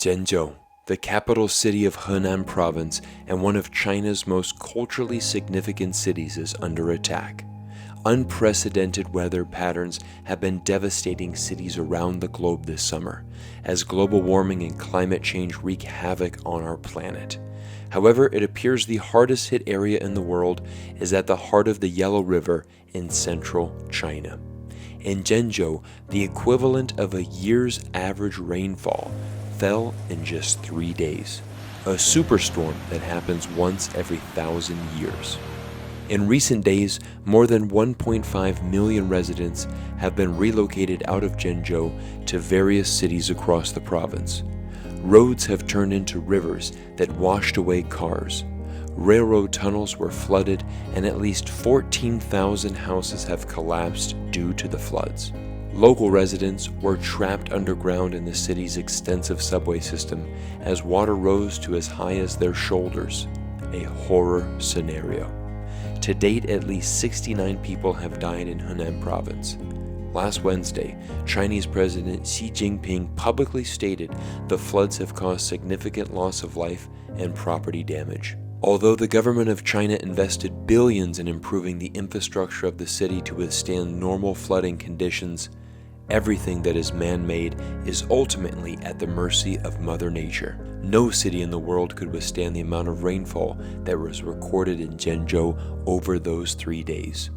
Zhengzhou, the capital city of Henan province and one of China's most culturally significant cities, is under attack. Unprecedented weather patterns have been devastating cities around the globe this summer, as global warming and climate change wreak havoc on our planet. However, it appears the hardest hit area in the world is at the heart of the Yellow River in central China. In Zhengzhou, the equivalent of a year's average rainfall fell in just 3 days, a superstorm that happens once every 1,000 years. In recent days, more than 1.5 million residents have been relocated out of Zhengzhou to various cities across the province. Roads have turned into rivers that washed away cars. Railroad tunnels were flooded, and at least 14,000 houses have collapsed due to the floods. Local residents were trapped underground in the city's extensive subway system as water rose to as high as their shoulders, a horror scenario. To date, at least 69 people have died in Henan province. Last Wednesday, Chinese President Xi Jinping publicly stated the floods have caused significant loss of life and property damage. Although the government of China invested billions in improving the infrastructure of the city to withstand normal flooding conditions, everything that is man-made is ultimately at the mercy of Mother Nature. No city in the world could withstand the amount of rainfall that was recorded in Zhengzhou over those 3 days.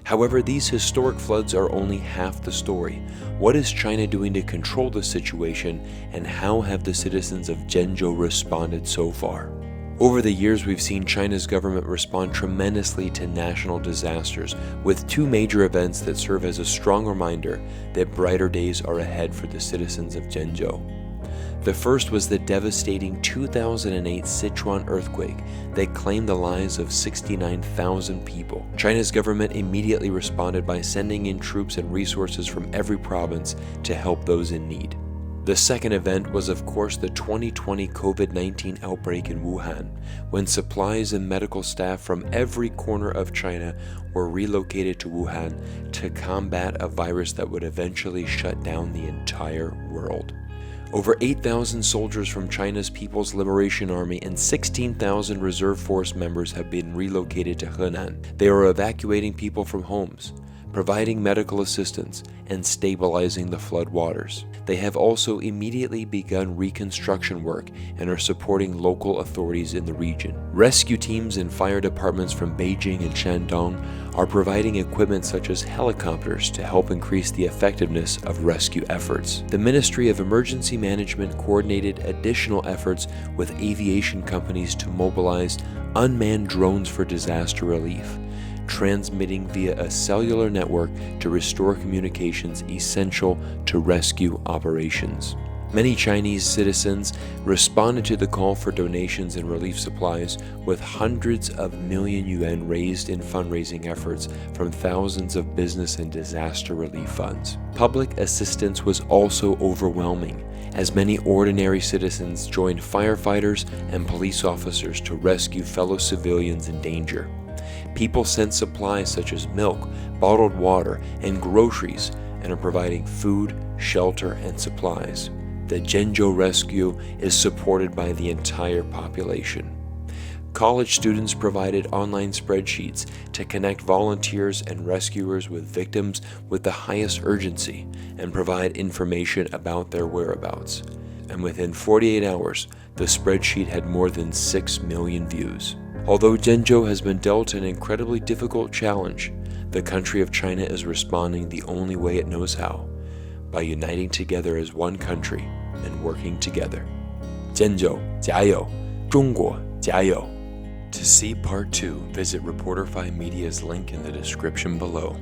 However, these historic floods are only half the story. What is China doing to control the situation, and how have the citizens of Zhengzhou responded so far? Over the years, we've seen China's government respond tremendously to national disasters, with 2 major events that serve as a strong reminder that brighter days are ahead for the citizens of Zhengzhou. The first was the devastating 2008 Sichuan earthquake that claimed the lives of 69,000 people. China's government immediately responded by sending in troops and resources from every province to help those in need. The second event was, of course, the 2020 COVID-19 outbreak in Wuhan, when supplies and medical staff from every corner of China were relocated to Wuhan to combat a virus that would eventually shut down the entire world. Over 8,000 soldiers from China's People's Liberation Army and 16,000 reserve force members have been relocated to Henan. They are evacuating people from homes, providing medical assistance, and stabilizing the flood waters. They have also immediately begun reconstruction work and are supporting local authorities in the region. Rescue teams and fire departments from Beijing and Shandong are providing equipment such as helicopters to help increase the effectiveness of rescue efforts. The Ministry of Emergency Management coordinated additional efforts with aviation companies to mobilize unmanned drones for disaster relief, transmitting via a cellular network to restore communications essential to rescue operations. Many Chinese citizens responded to the call for donations and relief supplies, with hundreds of million yuan raised in fundraising efforts from thousands of business and disaster relief funds. Public assistance was also overwhelming, as many ordinary citizens joined firefighters and police officers to rescue fellow civilians in danger. People sent supplies such as milk, bottled water, and groceries, and are providing food, shelter, and supplies. The Zhengzhou rescue is supported by the entire population. College students provided online spreadsheets to connect volunteers and rescuers with victims with the highest urgency and provide information about their whereabouts. And within 48 hours, the spreadsheet had more than 6 million views. Although Zhengzhou has been dealt an incredibly difficult challenge, the country of China is responding the only way it knows how, by uniting together as one country and working together. Zhengzhou, 加油! 中国, 加油! To see Part 2, visit Reporterfy Media's link in the description below.